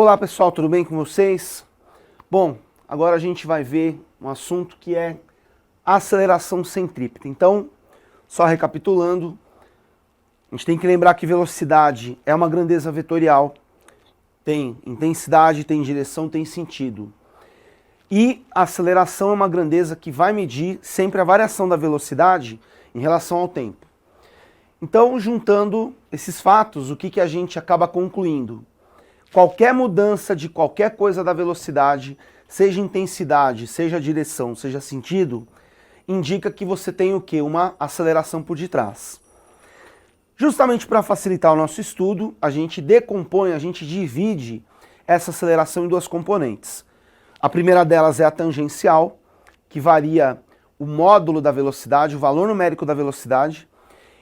Olá pessoal, tudo bem com vocês? Bom, agora a gente vai ver um assunto que é aceleração centrípeta. Então, só recapitulando, a gente tem que lembrar que velocidade é uma grandeza vetorial, tem intensidade, tem direção, tem sentido. E a aceleração é uma grandeza que vai medir sempre a variação da velocidade em relação ao tempo. Então, juntando esses fatos, o que a gente acaba concluindo? Qualquer mudança de qualquer coisa da velocidade, seja intensidade, seja direção, seja sentido, indica que você tem o quê? Uma aceleração por detrás. Justamente para facilitar o nosso estudo, a gente decompõe, a gente divide essa aceleração em duas componentes. A primeira delas é a tangencial, que varia o módulo da velocidade, o valor numérico da velocidade.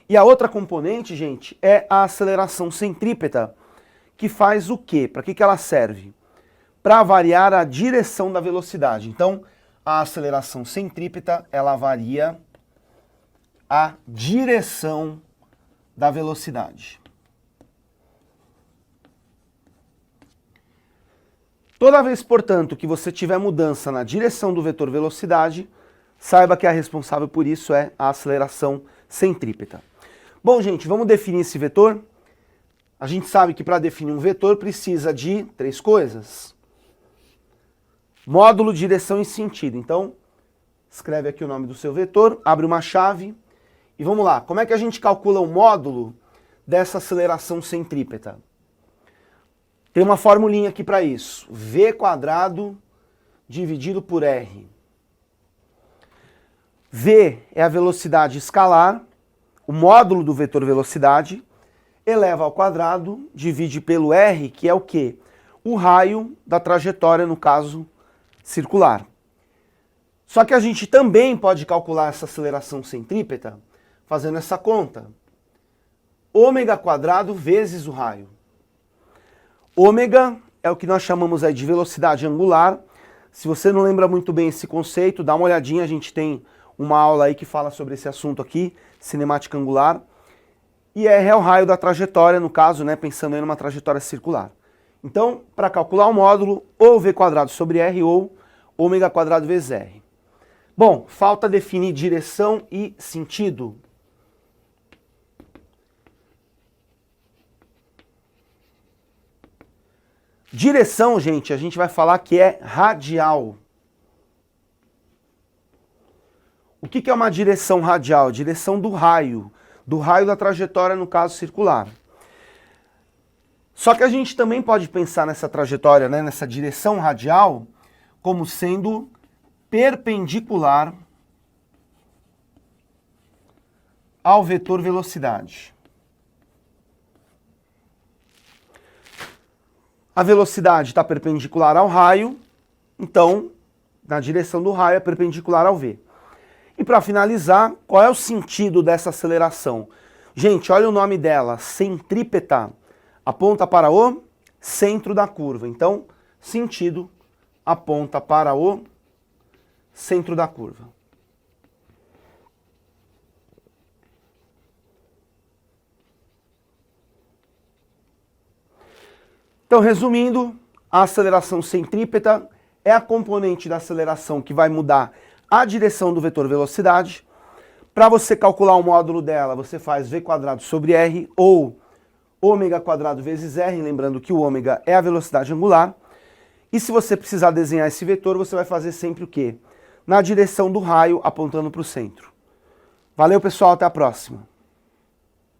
E a outra componente, gente, é a aceleração centrípeta, que faz o quê? Para que ela serve? Para variar a direção da velocidade. Então, a aceleração centrípeta, ela varia a direção da velocidade. Toda vez, portanto, que você tiver mudança na direção do vetor velocidade, saiba que a responsável por isso é a aceleração centrípeta. Bom, gente, vamos definir esse vetor? A gente sabe que para definir um vetor precisa de três coisas. Módulo, direção e sentido. Então, escreve aqui o nome do seu vetor, abre uma chave e vamos lá. Como é que a gente calcula o módulo dessa aceleração centrípeta? Tem uma formulinha aqui para isso. V² dividido por R. V é a velocidade escalar, o módulo do vetor velocidade, eleva ao quadrado, divide pelo R, que é o quê? O raio da trajetória, no caso, circular. Só que a gente também pode calcular essa aceleração centrípeta fazendo essa conta. Ω² vezes o raio. Ômega é o que nós chamamos aí de velocidade angular. Se você não lembra muito bem esse conceito, dá uma olhadinha, a gente tem uma aula aí que fala sobre esse assunto aqui, cinemática angular. E R é o raio da trajetória, no caso, né, pensando aí numa trajetória circular. Então, para calcular o módulo, ou V² sobre R ou Ω² vezes R. Bom, falta definir direção e sentido. Direção, gente, a gente vai falar que é radial. O que é uma direção radial? Direção do raio da trajetória, no caso circular. Só que a gente também pode pensar nessa trajetória, né, nessa direção radial, como sendo perpendicular ao vetor velocidade. A velocidade está perpendicular ao raio, então, na direção do raio é perpendicular ao V. E para finalizar, qual é o sentido dessa aceleração? Gente, olha o nome dela, centrípeta. Aponta para o centro da curva. Então, sentido aponta para o centro da curva. Então, resumindo, a aceleração centrípeta é a componente da aceleração que vai mudar a direção do vetor velocidade. Para você calcular o módulo dela, você faz V² sobre R ou Ω² vezes R, lembrando que o ômega é a velocidade angular. E se você precisar desenhar esse vetor, você vai fazer sempre o quê? Na direção do raio, apontando para o centro. Valeu, pessoal, até a próxima.